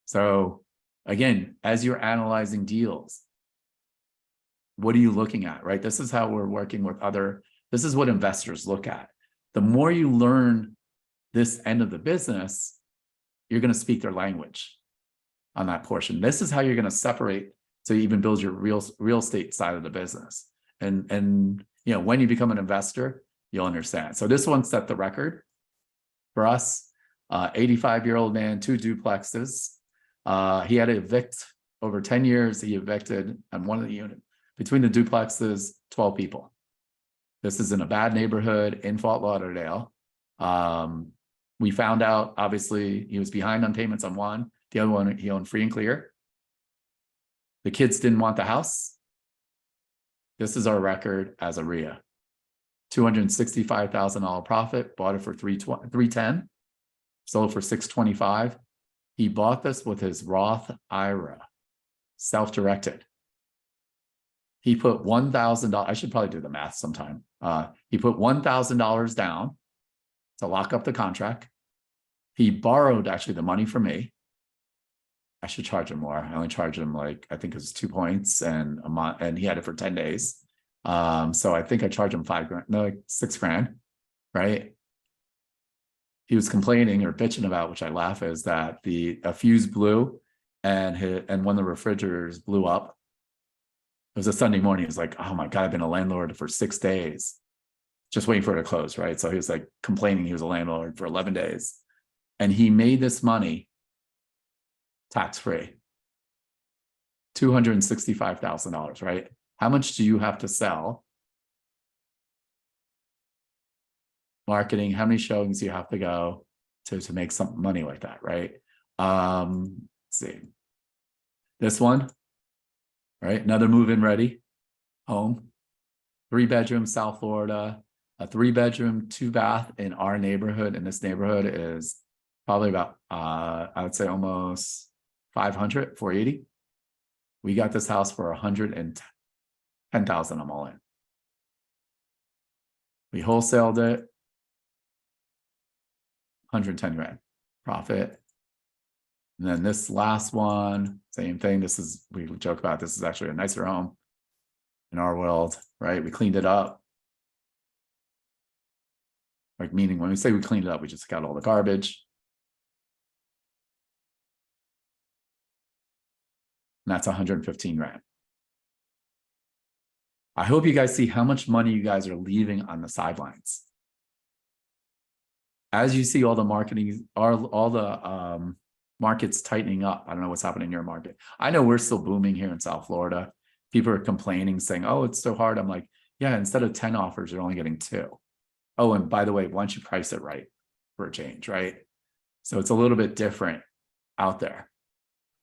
So again, as you're analyzing deals, what are you looking at, right? This is how we're working with this is what investors look at. The more you learn this end of the business, you're going to speak their language on that portion. This is how you're going to separate so you even build your real estate side of the business. And you know, when you become an investor, you'll understand. So this one set the record for us. 85-year-old man, 2 duplexes. He had to evict over 10 years. He evicted on one of the units. Between the duplexes, 12 people. This is in a bad neighborhood in Fort Lauderdale. We found out, obviously, he was behind on payments on one. The other one, he owned free and clear. The kids didn't want the house. This is our record as a RIA. $265,000 profit, bought it for $310, sold for $625. He bought this with his Roth IRA, self-directed. He put $1,000. I should probably do the math sometime. He put $1,000 down to lock up the contract. He borrowed actually the money from me. I should charge him more. I only charged him like, I think it was 2 points and a month, and he had it for 10 days. So I think I charged him like $6,000, right? He was complaining or bitching about, which I laugh, is that a fuse blew and one of the refrigerators blew up. It was a Sunday morning. He's like, oh my God, I've been a landlord for 6 days, just waiting for it to close, right? So he was like complaining he was a landlord for 11 days. And he made this money tax-free, $265,000, right? How much do you have to sell? Marketing, how many showings do you have to go to make some money like that, right? Let's see. This one, right? Another move-in ready home, 3-bedroom, South Florida, a 3-bedroom, 2-bath in our neighborhood. And this neighborhood is probably about, I would say almost 500, 480. We got this house for $110,000. I'm all in. We wholesaled it, 110 grand profit. And then this last one, same thing. We joke about, this is actually a nicer home in our world, right? We cleaned it up. Like, meaning when we say we cleaned it up, we just got all the garbage. And that's 115 grand. I hope you guys see how much money you guys are leaving on the sidelines. As you see all the marketing, all the markets tightening up. I don't know what's happening in your market. I know we're still booming here in South Florida. People are complaining, saying, oh, it's so hard. I'm like, yeah, instead of 10 offers, you're only getting 2. Oh, and by the way, why don't you price it right for a change, right? So it's a little bit different out there.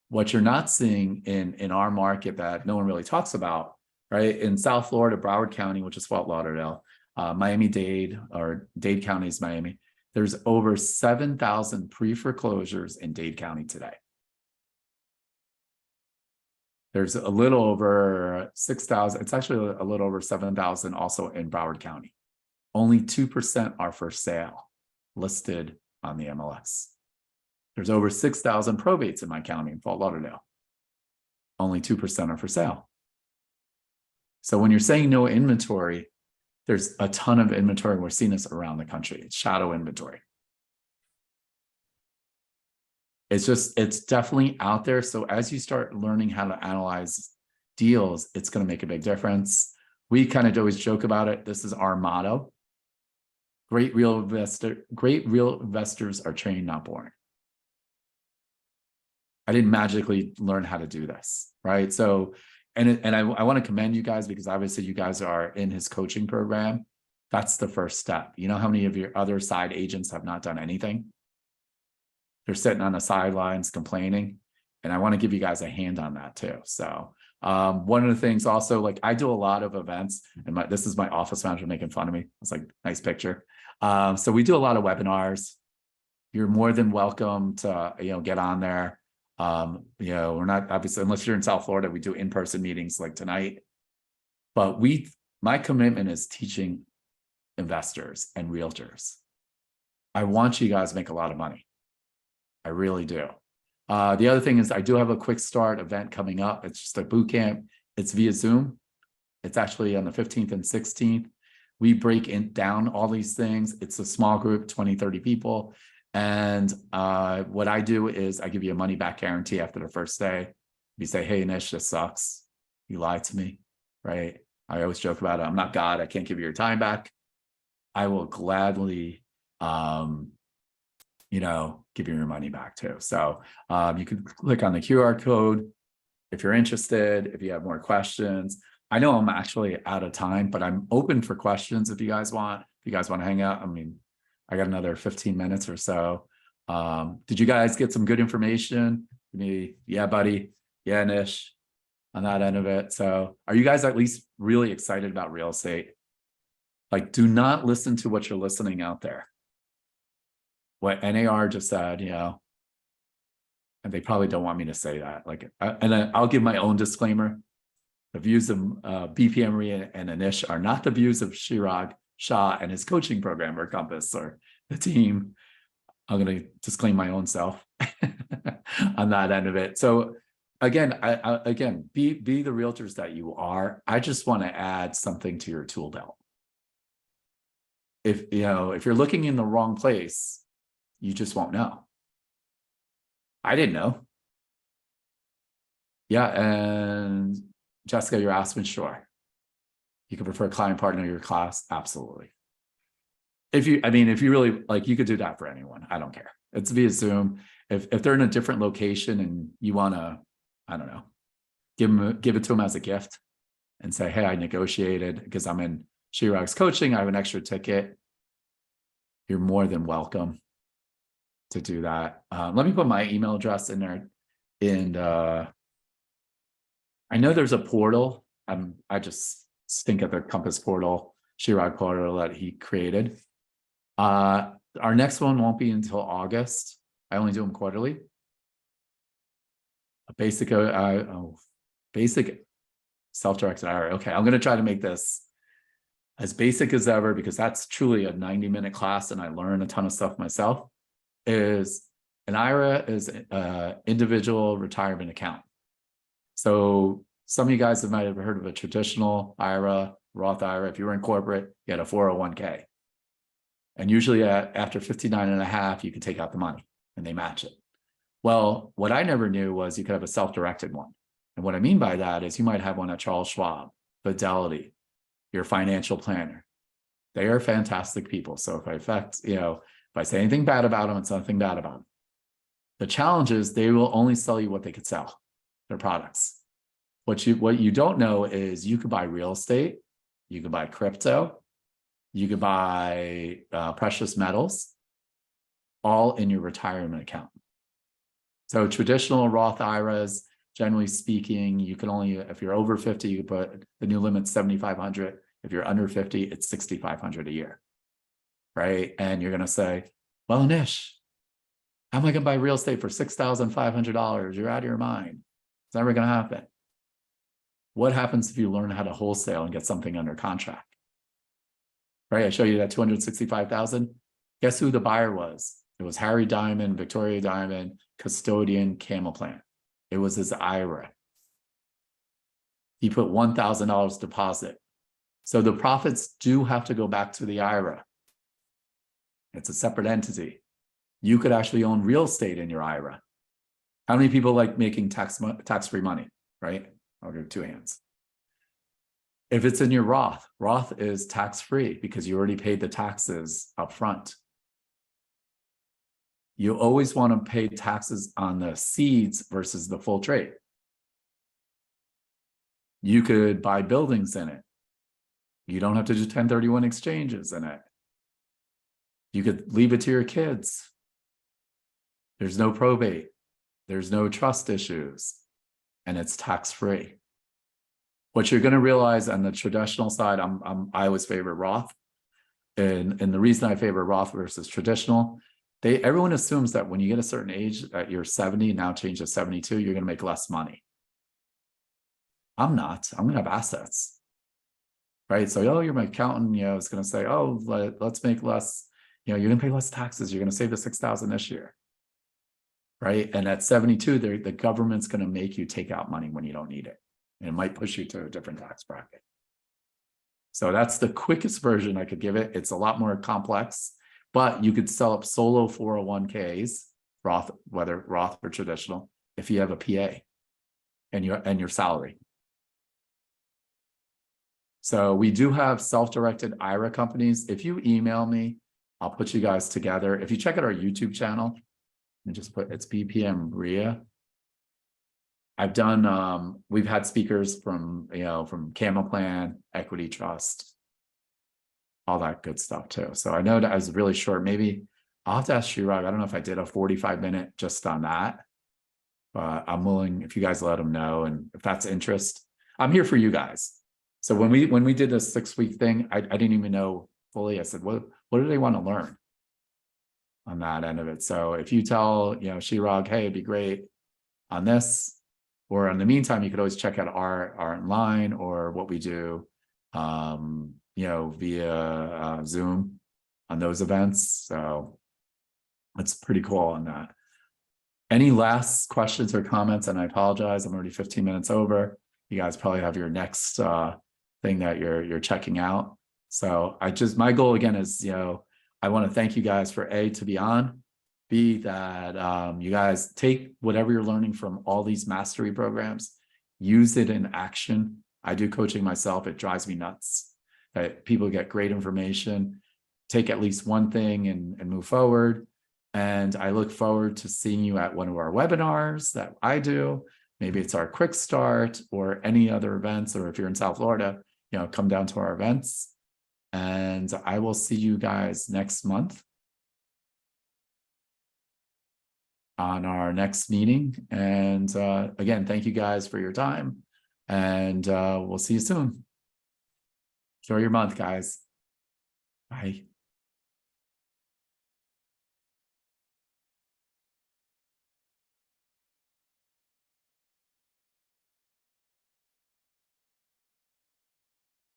What you're not seeing in our market that no one really talks about, right? In South Florida, Broward County, which is Fort Lauderdale, Miami-Dade, or Dade County is Miami. There's over 7,000 pre-foreclosures in Dade County today. There's a little over 6,000. It's actually a little over 7,000 also in Broward County. Only 2% are for sale, listed on the MLS. There's over 6,000 probates in my county in Fort Lauderdale. Only 2% are for sale. So when you're saying no inventory, there's a ton of inventory. We're seeing this around the country. It's shadow inventory. It's definitely out there. So as you start learning how to analyze deals, it's going to make a big difference. We kind of always joke about it. This is our motto. Great real investors are trained, not born. I didn't magically learn how to do this, right? So, and I want to commend you guys, because obviously you guys are in his coaching program. That's the first step. You know how many of your other side agents have not done anything? They're sitting on the sidelines complaining. And I want to give you guys a hand on that too. So one of the things also, like, I do a lot of events, and this is my office manager making fun of me. It's like, nice picture. So we do a lot of webinars. You're more than welcome to, get on there. We're not, obviously, unless you're in South Florida, we do in-person meetings like tonight. But my commitment is teaching investors and realtors. I want you guys to make a lot of money. I really do. The other thing is I do have a quick start event coming up. It's just a boot camp. It's via Zoom. It's actually on the 15th and 16th. We break down all these things. It's a small group, 20, 30 people. And what I do is I give you a money back guarantee after the first day. You say, hey, Nish, this sucks. You lied to me, right? I always joke about it. I'm not God. I can't give you your time back. I will gladly, give you your money back too. So you can click on the QR code if you're interested, if you have more questions. I know I'm actually out of time, but I'm open for questions if you guys want. If you guys want to hang out, I mean, I got another 15 minutes or so. Did you guys get some good information? Yeah, buddy. Yeah, Nish, on that end of it. So are you guys at least really excited about real estate? Like, do not listen to what you're listening out there. What NAR just said, and they probably don't want me to say that. Like, and I'll give my own disclaimer. The views of BP Marie and Anish are not the views of Chirag Shah and his coaching program or Compass or the team. I'm going to disclaim my own self on that end of it. So again, be the realtors that you are. I just want to add something to your tool belt. If you're looking in the wrong place, you just won't know. I didn't know. Yeah, and Jessica, you're asking, sure. You could prefer client partner your class, absolutely. If you really like, you could do that for anyone. I don't care. It's via Zoom. If they're in a different location and you want to, I don't know, give it to them as a gift and say, hey, I negotiated because I'm in Chirag's coaching. I have an extra ticket. You're more than welcome to do that. Let me put my email address in there. And I know there's a portal. I just stink at the Compass portal, Chirag portal that he created. Our next one won't be until August. I only do them quarterly. A basic self-directed IRA. Okay, I'm going to try to make this as basic as ever because that's truly a 90-minute class and I learn a ton of stuff myself. Is an IRA is an individual retirement account. So some of you guys might have heard of a traditional IRA, Roth IRA. If you were in corporate, you had a 401k. And usually after 59 and a half, you can take out the money and they match it. Well, what I never knew was you could have a self-directed one. And what I mean by that is you might have one at Charles Schwab, Fidelity, your financial planner. They are fantastic people. So if I say anything bad about them, it's nothing bad about them. The challenge is they will only sell you what they could sell, their products. What you don't know is you could buy real estate, you could buy crypto, you could buy precious metals, all in your retirement account. So traditional Roth IRAs, generally speaking, you can only, if you're over 50, you can put the new limit 7,500. If you're under 50, it's 6,500 a year, right? And you're going to say, well, Nish, how am I going to buy real estate for $6,500? You're out of your mind. It's never going to happen. What happens if you learn how to wholesale and get something under contract? Right? I show you that 265,000. Guess who the buyer was? It was Harry Diamond, Victoria Diamond, custodian, Camel Plan. It was his IRA. He put $1,000 deposit. So the profits do have to go back to the IRA. It's a separate entity. You could actually own real estate in your IRA. How many people like making tax-free money, right? I'll give 2 hands. If it's in your Roth, Roth is tax-free because you already paid the taxes up front. You always want to pay taxes on the seeds versus the full trade. You could buy buildings in it. You don't have to do 1031 exchanges in it. You could leave it to your kids. There's no probate. There's no trust issues. And it's tax-free. What you're going to realize on the traditional side, I always favor Roth. And the reason I favor Roth versus traditional, everyone assumes that when you get a certain age, that you're 70, now change to 72, you're going to make less money. I'm not. I'm going to have assets. Right? So, you're my accountant, is going to say, let's make less, you're going to pay less taxes. You're going to save the $6,000 this year. right? And at 72, the government's going to make you take out money when you don't need it. And it might push you to a different tax bracket. So that's the quickest version I could give it. It's a lot more complex, but you could sell up solo 401ks, Roth, whether Roth or traditional, if you have a PA and your salary. So we do have self-directed IRA companies. If you email me, I'll put you guys together. If you check out our YouTube channel, and just put it's BPM RIA. I've done we've had speakers from from Camel Plan, Equity Trust, all that good stuff too. So I know that I was really short. Maybe I'll have to ask Chirag. I don't know if I did a 45-minute just on that, but I'm willing if you guys let them know, and if that's interest, I'm here for you guys. So when we did this 6-week thing, I didn't even know fully. I said, what do they want to learn on that end of it? So if you tell Chirag, hey, it'd be great on this, or in the meantime, you could always check out our online or what we do, via Zoom on those events. So it's pretty cool on that. Any last questions or comments? And I apologize, I'm already 15 minutes over. You guys probably have your next thing that you're checking out. So my goal again is, I want to thank you guys for to be on, B, that you guys take whatever you're learning from all these mastery programs, use it in action. I do coaching myself. It drives me nuts that people get great information, take at least one thing and move forward. And I look forward to seeing you at one of our webinars that I do. Maybe it's our quick start or any other events, or if you're in South Florida, come down to our events. And I will see you guys next month on our next meeting. And again, thank you guys for your time, and we'll see you soon. Enjoy your month, guys. Bye.